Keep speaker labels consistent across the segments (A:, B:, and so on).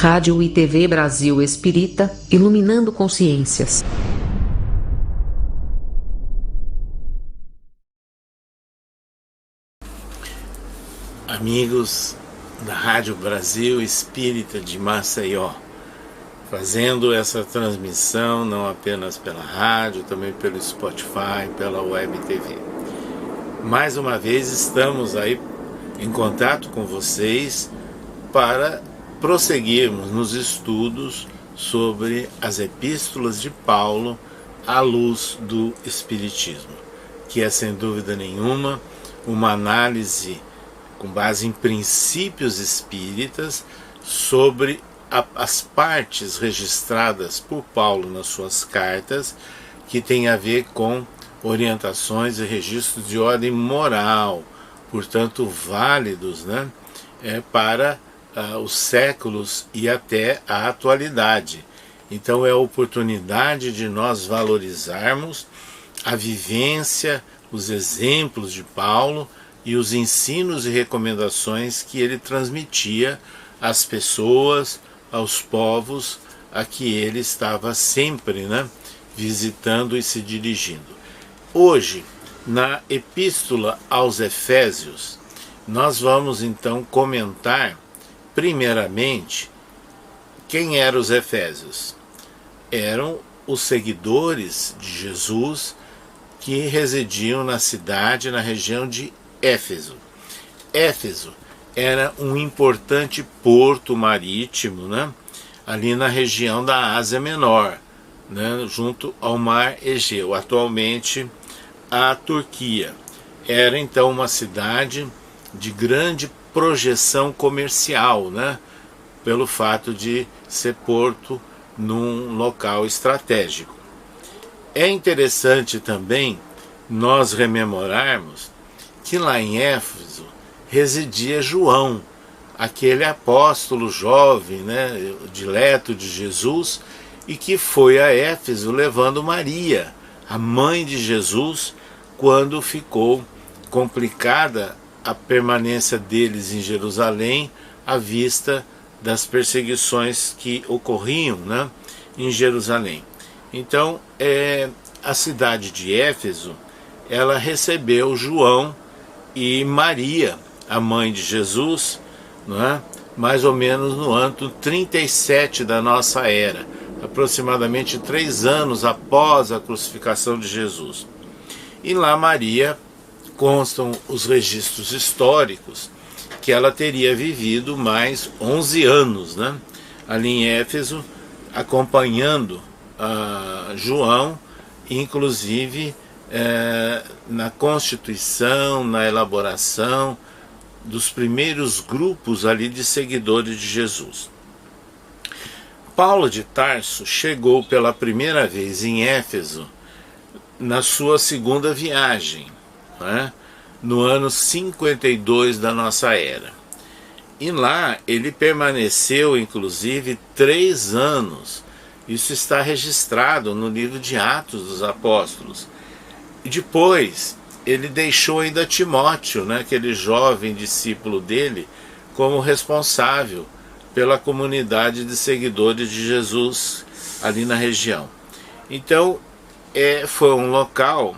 A: Rádio e TV Brasil Espírita, iluminando consciências.
B: Amigos da Rádio Brasil Espírita de Maceió, fazendo essa transmissão não apenas pela rádio, também pelo Spotify, pela Web TV. Mais uma vez estamos aí em contato com vocês para prosseguirmos nos estudos sobre as epístolas de Paulo à luz do Espiritismo, que é sem dúvida nenhuma uma análise com base em princípios espíritas sobre as partes registradas por Paulo nas suas cartas, que tem a ver com orientações e registros de ordem moral, portanto válidos, para os séculos e até a atualidade. Então é a oportunidade de nós valorizarmos a vivência, os exemplos de Paulo e os ensinos e recomendações que ele transmitia às pessoas, aos povos a que ele estava sempre visitando e se dirigindo. Hoje, na Epístola aos Efésios, nós vamos então comentar, primeiramente, quem eram os Efésios. Eram os seguidores de Jesus que residiam na cidade, na região de Éfeso. Éfeso era um importante porto marítimo, ali na região da Ásia Menor, junto ao Mar Egeu, atualmente a Turquia. Era então uma cidade de grande projeção comercial, pelo fato de ser porto num local estratégico. É interessante também nós rememorarmos que lá em Éfeso residia João, aquele apóstolo jovem, dileto de Jesus, e que foi a Éfeso levando Maria, a mãe de Jesus, quando ficou complicada a permanência deles em Jerusalém à vista das perseguições que ocorriam em Jerusalém. Então, a cidade de Éfeso, ela recebeu João e Maria, a mãe de Jesus, mais ou menos no ano 37 da nossa era, aproximadamente 3 anos após a crucificação de Jesus. E lá Maria, constam os registros históricos, que ela teria vivido mais 11 anos, ali em Éfeso, acompanhando João, inclusive na constituição, na elaboração dos primeiros grupos ali de seguidores de Jesus. Paulo de Tarso chegou pela primeira vez em Éfeso na sua segunda viagem, no ano 52 da nossa era. E lá ele permaneceu, inclusive, 3 anos. Isso está registrado no livro de Atos dos Apóstolos. E depois ele deixou ainda Timóteo, aquele jovem discípulo dele, como responsável pela comunidade de seguidores de Jesus ali na região. Então, foi um local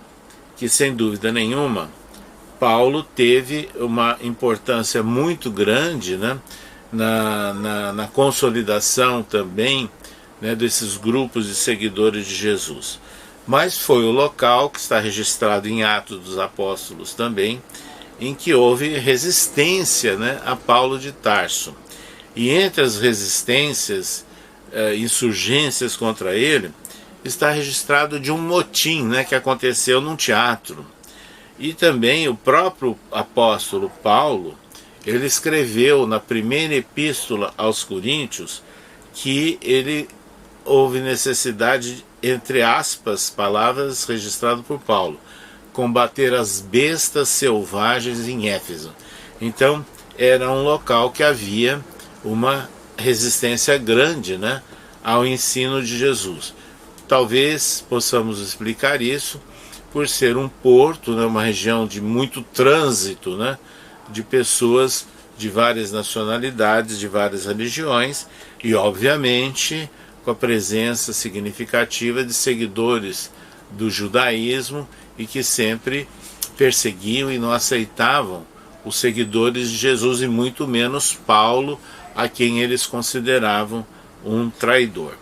B: que, sem dúvida nenhuma, Paulo teve uma importância muito grande na consolidação também desses grupos de seguidores de Jesus. Mas foi o local que está registrado em Atos dos Apóstolos também, em que houve resistência a Paulo de Tarso. E entre as resistências, insurgências contra ele, está registrado de um motim que aconteceu num teatro. E também o próprio apóstolo Paulo, ele escreveu na primeira epístola aos Coríntios que houve necessidade, entre aspas, palavras registradas por Paulo, combater as bestas selvagens em Éfeso. Então, era um local que havia uma resistência grande ao ensino de Jesus. Talvez possamos explicar isso por ser um porto, uma região de muito trânsito de pessoas de várias nacionalidades, de várias religiões e, obviamente, com a presença significativa de seguidores do judaísmo e que sempre perseguiam e não aceitavam os seguidores de Jesus e muito menos Paulo, a quem eles consideravam um traidor.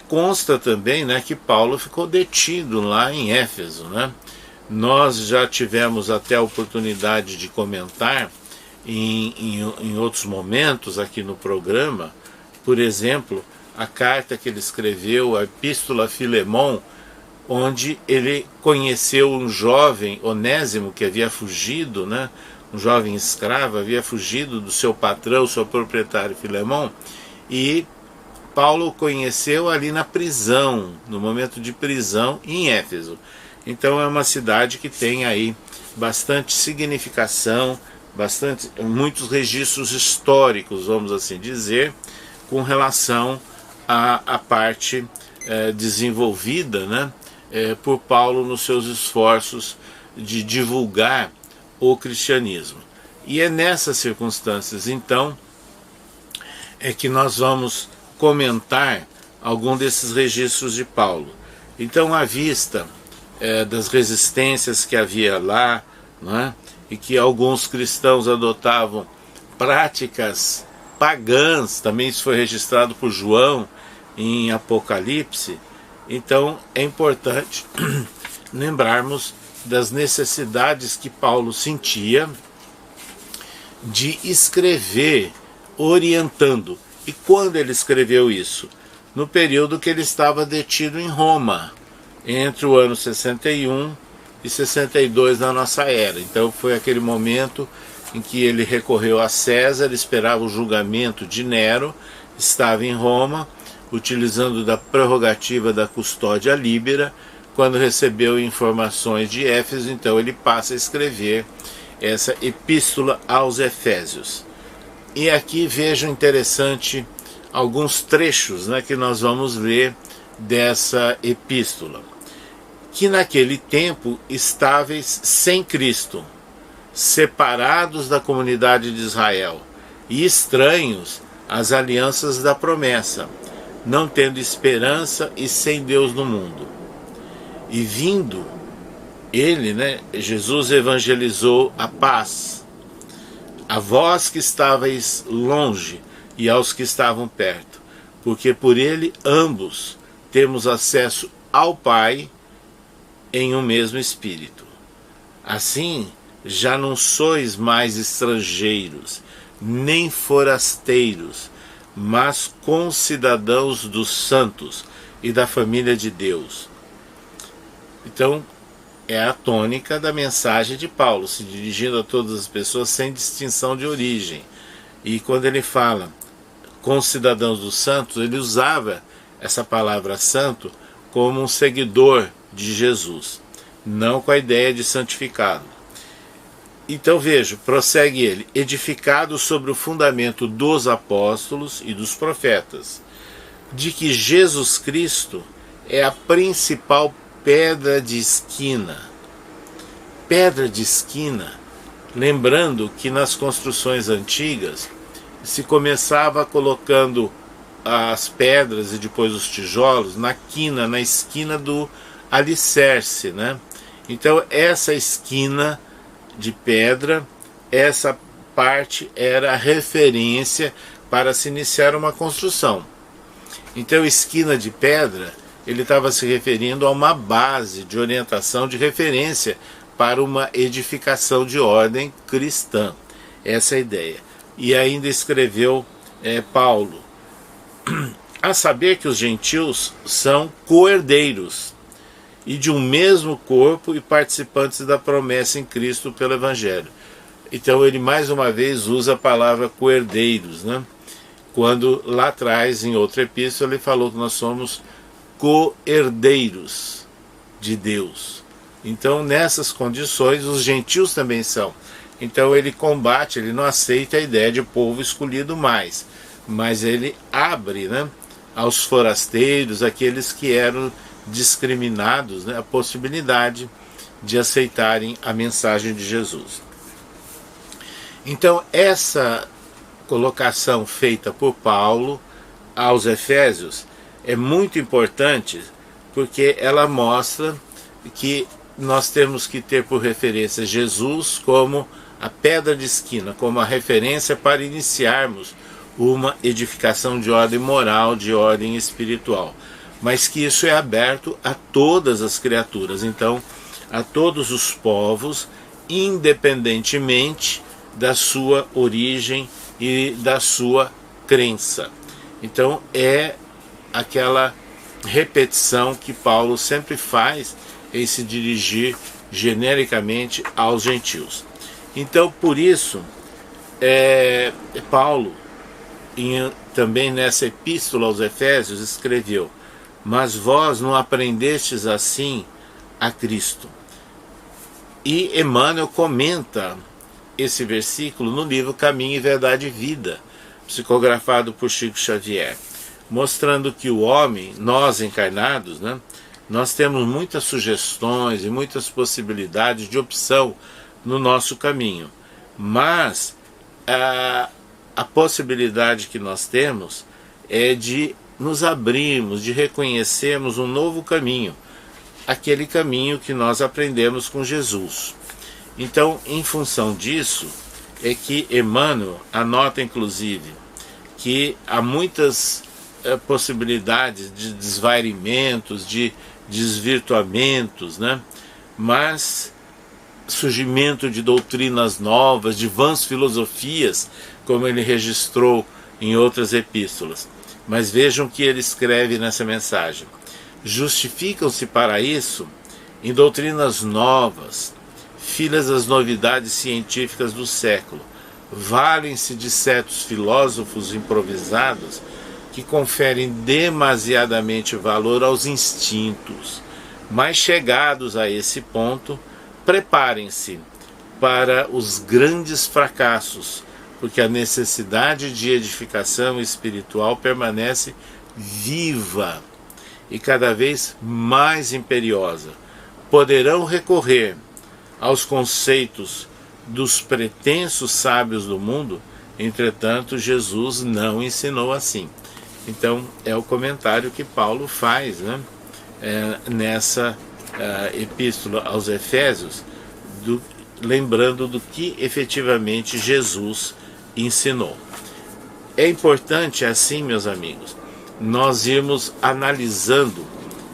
B: Consta também, né, que Paulo ficou detido lá em Éfeso, né? Nós já tivemos até a oportunidade de comentar em outros momentos aqui no programa, por exemplo, a carta que ele escreveu, a Epístola a Filemon, onde ele conheceu um jovem, Onésimo, que havia fugido, né? Um jovem escravo, havia fugido do seu patrão, seu proprietário Filemon, e Paulo o conheceu ali na prisão, no momento de prisão em Éfeso. Então é uma cidade que tem aí bastante significação, muitos registros históricos, vamos assim dizer, com relação à parte desenvolvida, né, por Paulo nos seus esforços de divulgar o cristianismo. E é nessas circunstâncias, então, que nós vamos comentar algum desses registros de Paulo. Então, à vista das resistências que havia lá, não é? E que alguns cristãos adotavam práticas pagãs, também isso foi registrado por João em Apocalipse, então é importante lembrarmos das necessidades que Paulo sentia de escrever orientando. E quando ele escreveu isso? No período que ele estava detido em Roma, entre o ano 61 e 62 da nossa era. Então foi aquele momento em que ele recorreu a César, esperava o julgamento de Nero, estava em Roma, utilizando da prerrogativa da custódia líbera. Quando recebeu informações de Éfeso, então ele passa a escrever essa epístola aos Efésios. E aqui vejam interessante alguns trechos, né, que nós vamos ler dessa epístola. Que naquele tempo estáveis sem Cristo, separados da comunidade de Israel e estranhos às alianças da promessa, não tendo esperança e sem Deus no mundo. E vindo ele, né, Jesus evangelizou a paz, a vós que estáveis longe e aos que estavam perto, porque por ele ambos temos acesso ao Pai em um mesmo Espírito. Assim, já não sois mais estrangeiros, nem forasteiros, mas concidadãos dos santos e da família de Deus. Então, é a tônica da mensagem de Paulo, se dirigindo a todas as pessoas sem distinção de origem. E quando ele fala concidadãos dos santos, ele usava essa palavra santo como um seguidor de Jesus, não com a ideia de santificado. Então veja, prossegue ele, edificado sobre o fundamento dos apóstolos e dos profetas, de que Jesus Cristo é a principal pedra de esquina. Pedra de esquina, lembrando que nas construções antigas se começava colocando as pedras e depois os tijolos na quina, na esquina do alicerce, né? Então essa esquina de pedra, essa parte era a referência para se iniciar uma construção. Então esquina de pedra, ele estava se referindo a uma base de orientação, de referência para uma edificação de ordem cristã. Essa é a ideia. E ainda escreveu Paulo, a saber que os gentios são co-herdeiros e de um mesmo corpo e participantes da promessa em Cristo pelo Evangelho. Então ele mais uma vez usa a palavra co-herdeiros, né? Quando lá atrás, em outra epístola, ele falou que nós somos co-herdeiros de Deus. Então nessas condições os gentios também são. Então ele combate, ele não aceita a ideia de povo escolhido mais, mas ele abre, né, aos forasteiros, aqueles que eram discriminados, né, a possibilidade de aceitarem a mensagem de Jesus. Então, essa colocação feita por Paulo aos Efésios é muito importante, porque ela mostra que nós temos que ter por referência Jesus como a pedra de esquina, como a referência para iniciarmos uma edificação de ordem moral, de ordem espiritual, mas que isso é aberto a todas as criaturas, então a todos os povos, independentemente da sua origem e da sua crença. Então é aquela repetição que Paulo sempre faz em se dirigir genericamente aos gentios. Então, por isso, Paulo, também nessa epístola aos Efésios, escreveu: mas vós não aprendestes assim a Cristo. E Emmanuel comenta esse versículo no livro Caminho e Verdade e Vida, psicografado por Chico Xavier, mostrando que o homem, nós encarnados, nós temos muitas sugestões e muitas possibilidades de opção no nosso caminho, mas a possibilidade que nós temos é de nos abrirmos, de reconhecermos um novo caminho, aquele caminho que nós aprendemos com Jesus. Então, em função disso, é que Emmanuel anota, inclusive, que há muitas possibilidades de desvairimentos, de desvirtuamentos, mas surgimento de doutrinas novas, de vãs filosofias, como ele registrou em outras epístolas. Mas vejam o que ele escreve nessa mensagem: justificam-se para isso em doutrinas novas, filhas das novidades científicas do século, valem-se de certos filósofos improvisados que conferem demasiadamente valor aos instintos. Mas chegados a esse ponto, preparem-se para os grandes fracassos, porque a necessidade de edificação espiritual permanece viva e cada vez mais imperiosa. Poderão recorrer aos conceitos dos pretensos sábios do mundo, entretanto Jesus não ensinou assim. Então é o comentário que Paulo faz, nessa epístola aos Efésios, lembrando do que efetivamente Jesus ensinou. É importante assim, meus amigos, nós irmos analisando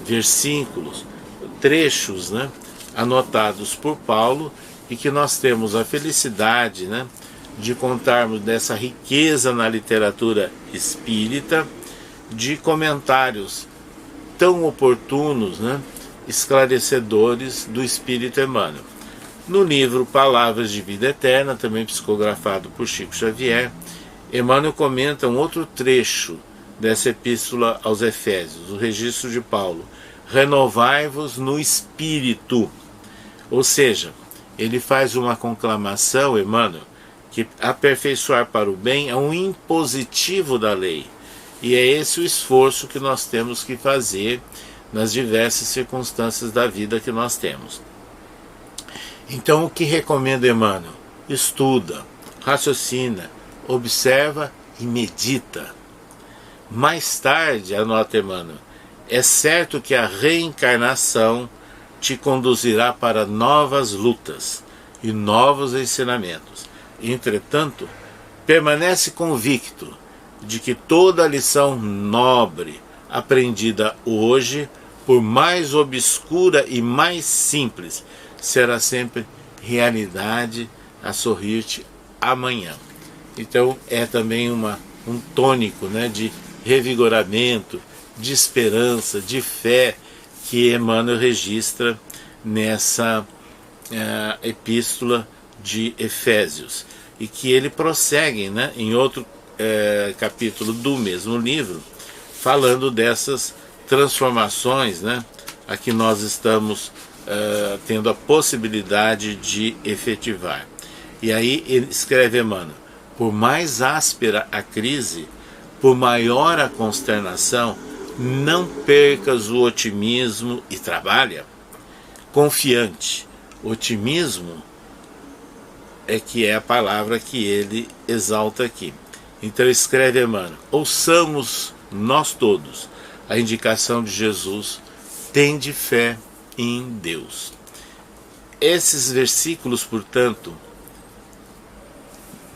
B: versículos, trechos, anotados por Paulo, e que nós temos a felicidade, de contarmos dessa riqueza na literatura espírita, de comentários tão oportunos, esclarecedores do Espírito Emmanuel. No livro Palavras de Vida Eterna, também psicografado por Chico Xavier, Emmanuel comenta um outro trecho dessa epístola aos Efésios, o registro de Paulo: renovai-vos no Espírito. Ou seja, ele faz uma conclamação, Emmanuel, que aperfeiçoar para o bem é um impositivo da lei, e é esse o esforço que nós temos que fazer nas diversas circunstâncias da vida que nós temos. Então, o que recomenda Emmanuel? Estuda, raciocina, observa e medita. Mais tarde, anota Emmanuel, é certo que a reencarnação te conduzirá para novas lutas e novos ensinamentos. Entretanto, permanece convicto de que toda a lição nobre aprendida hoje, por mais obscura e mais simples, será sempre realidade a sorrir-te amanhã. Então é também um tônico, de revigoramento, de esperança, de fé, que Emmanuel registra nessa epístola de Efésios, e que ele prossegue em outro capítulo do mesmo livro, falando dessas transformações a que nós estamos tendo a possibilidade de efetivar. E aí ele escreve, Emmanuel: por mais áspera a crise, por maior a consternação, não percas o otimismo e trabalha. Confiante, otimismo é que é a palavra que ele exalta aqui. Então escreve Emmanuel: ouçamos nós todos a indicação de Jesus, tende fé em Deus. Esses versículos, portanto,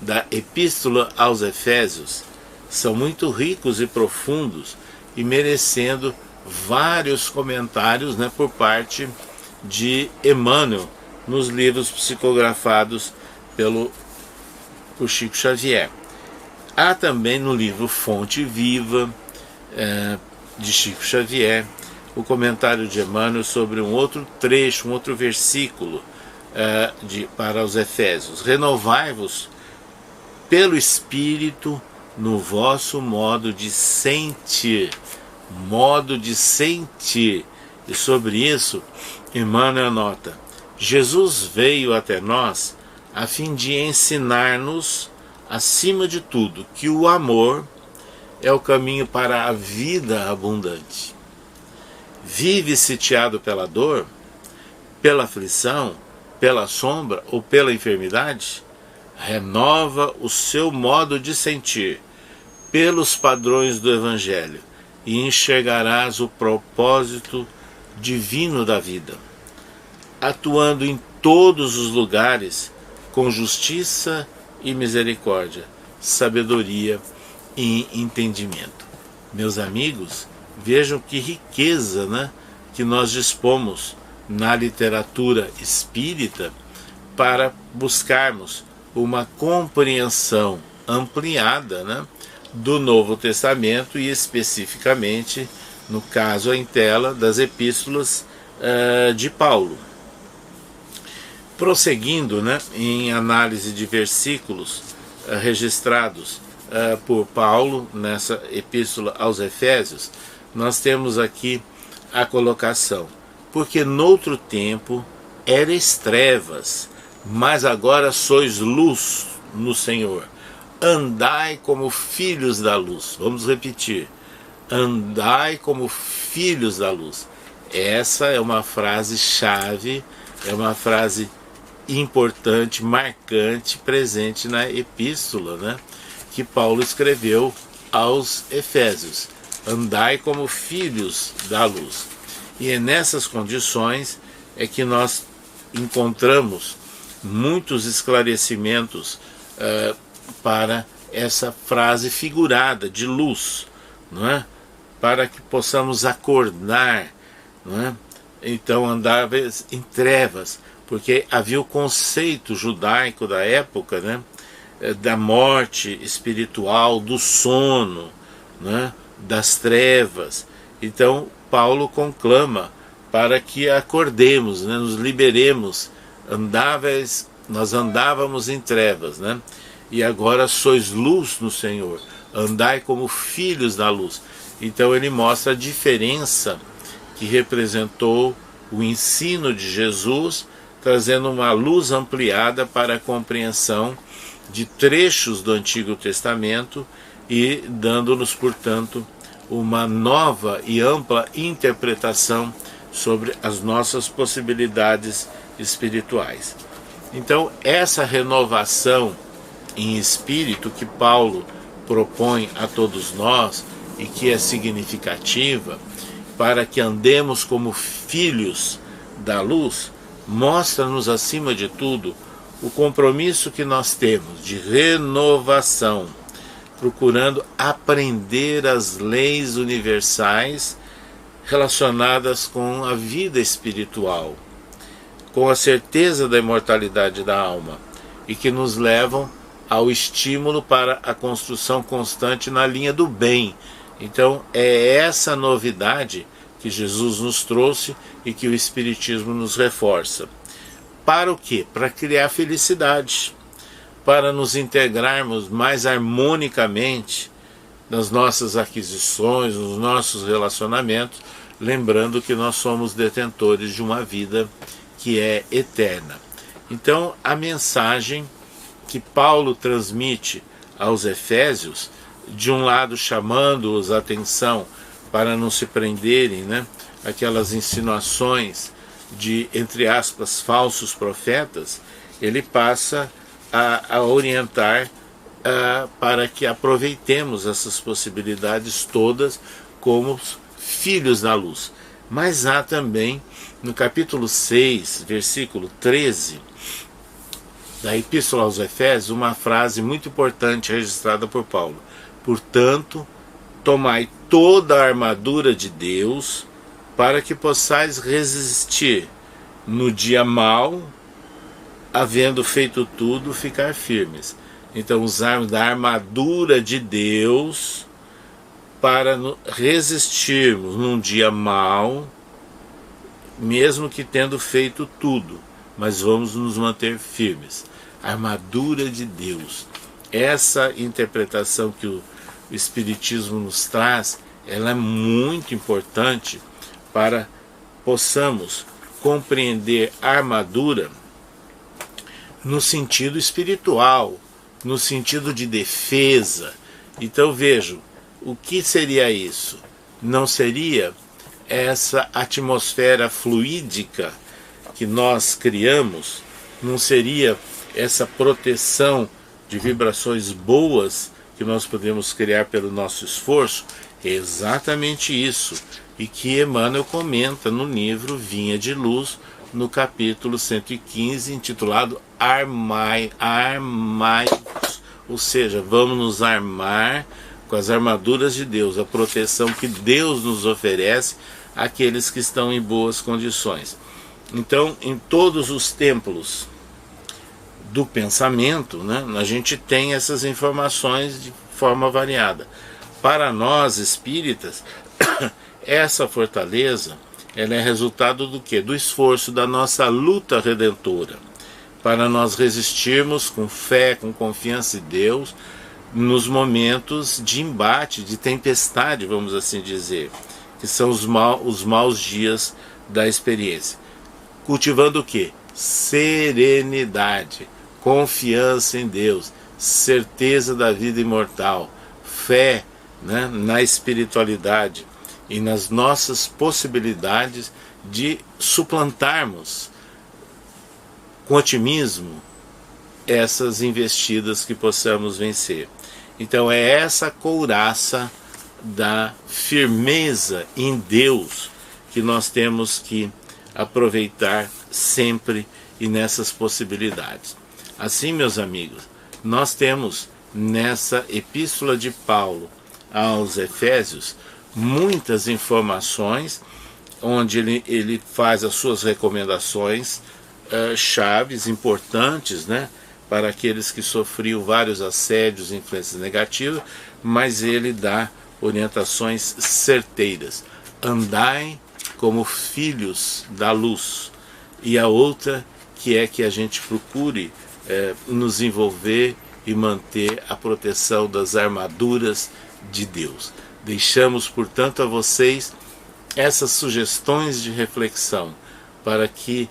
B: da Epístola aos Efésios são muito ricos e profundos e merecendo vários comentários, né, por parte de Emmanuel nos livros psicografados por Chico Xavier. Há também no livro Fonte Viva, de Chico Xavier, o comentário de Emmanuel sobre um outro trecho, um outro versículo para os Efésios: renovai-vos pelo Espírito no vosso modo de sentir. Modo de sentir. E sobre isso, Emmanuel anota: Jesus veio até nós a fim de ensinar-nos, acima de tudo, que o amor é o caminho para a vida abundante. Vive sitiado pela dor, pela aflição, pela sombra ou pela enfermidade? Renova o seu modo de sentir pelos padrões do Evangelho e enxergarás o propósito divino da vida, atuando em todos os lugares com justiça e misericórdia, sabedoria e entendimento. Meus amigos, vejam que riqueza, né, que nós dispomos na literatura espírita para buscarmos uma compreensão ampliada, né, do Novo Testamento e especificamente, no caso em tela, das epístolas de Paulo. Prosseguindo, né, em análise de versículos registrados por Paulo nessa epístola aos Efésios, nós temos aqui a colocação: porque noutro tempo erais trevas, mas agora sois luz no Senhor. Andai como filhos da luz. Vamos repetir: andai como filhos da luz. Essa é uma frase chave, é uma frase importante, marcante, presente na epístola, né, que Paulo escreveu aos Efésios. Andai como filhos da luz. E é nessas condições é que nós encontramos muitos esclarecimentos para essa frase figurada de luz, não é? Para que possamos acordar, não é? Então andavas em trevas, porque havia o conceito judaico da época, né, da morte espiritual, do sono, né, das trevas. Então Paulo conclama para que acordemos, né, nos liberemos. Nós andávamos em trevas, né, e agora sois luz no Senhor. Andai como filhos da luz. Então ele mostra a diferença que representou o ensino de Jesus, trazendo uma luz ampliada para a compreensão de trechos do Antigo Testamento e dando-nos, portanto, uma nova e ampla interpretação sobre as nossas possibilidades espirituais. Então, essa renovação em espírito que Paulo propõe a todos nós e que é significativa para que andemos como filhos da luz, mostra-nos, acima de tudo, o compromisso que nós temos de renovação, procurando aprender as leis universais relacionadas com a vida espiritual, com a certeza da imortalidade da alma, e que nos levam ao estímulo para a construção constante na linha do bem. Então é essa novidade que Jesus nos trouxe e que o Espiritismo nos reforça. Para o quê? Para criar felicidade, para nos integrarmos mais harmonicamente nas nossas aquisições, nos nossos relacionamentos, lembrando que nós somos detentores de uma vida que é eterna. Então, a mensagem que Paulo transmite aos Efésios, de um lado chamando-os a atenção para não se prenderem, né, aquelas insinuações de, entre aspas, falsos profetas, ele passa a orientar para que aproveitemos essas possibilidades todas como filhos da luz. Mas há também, no capítulo 6, versículo 13, da Epístola aos Efésios, uma frase muito importante registrada por Paulo. Portanto, tomai toda a armadura de Deus, para que possais resistir no dia mau, havendo feito tudo, ficar firmes. Então, usarmos da armadura de Deus para resistirmos num dia mau, mesmo que tendo feito tudo, mas vamos nos manter firmes. Armadura de Deus. Essa interpretação que o Espiritismo nos traz, ela é muito importante para possamos compreender a armadura no sentido espiritual, no sentido de defesa. Então vejam, o que seria isso? Não seria essa atmosfera fluídica que nós criamos, não seria essa proteção de vibrações boas que nós podemos criar pelo nosso esforço? É exatamente isso, e que Emmanuel comenta no livro Vinha de Luz, no capítulo 115, intitulado Armai, ou seja, vamos nos armar com as armaduras de Deus, a proteção que Deus nos oferece àqueles que estão em boas condições. Então, em todos os templos do pensamento, né, a gente tem essas informações de forma variada. Para nós espíritas, essa fortaleza, ela é resultado do quê? Do esforço da nossa luta redentora, para nós resistirmos com fé, com confiança em Deus, nos momentos de embate, de tempestade, vamos assim dizer, que são os maus dias da experiência. Cultivando o quê? Serenidade, confiança em Deus, certeza da vida imortal, fé, né, na espiritualidade e nas nossas possibilidades de suplantarmos com otimismo essas investidas que possamos vencer. Então é essa couraça da firmeza em Deus que nós temos que aproveitar sempre e nessas possibilidades. Assim, meus amigos, nós temos nessa Epístola de Paulo aos Efésios muitas informações, onde ele faz as suas recomendações chaves, importantes, né, para aqueles que sofriam vários assédios e influências negativas, mas ele dá orientações certeiras. Andai como filhos da luz. E a outra que é que a gente procure nos envolver e manter a proteção das armaduras de Deus. Deixamos, portanto, a vocês essas sugestões de reflexão para que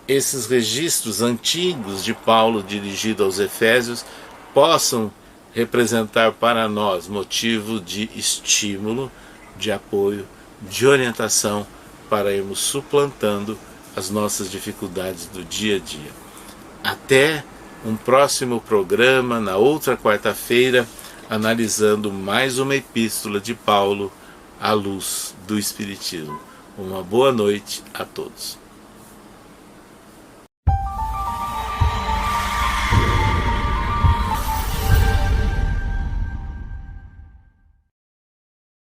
B: esses registros antigos de Paulo dirigido aos Efésios possam representar para nós motivo de estímulo, de apoio, de orientação para irmos suplantando as nossas dificuldades do dia a dia. Até um próximo programa, na outra quarta-feira, analisando mais uma epístola de Paulo à luz do Espiritismo. Uma boa noite a todos.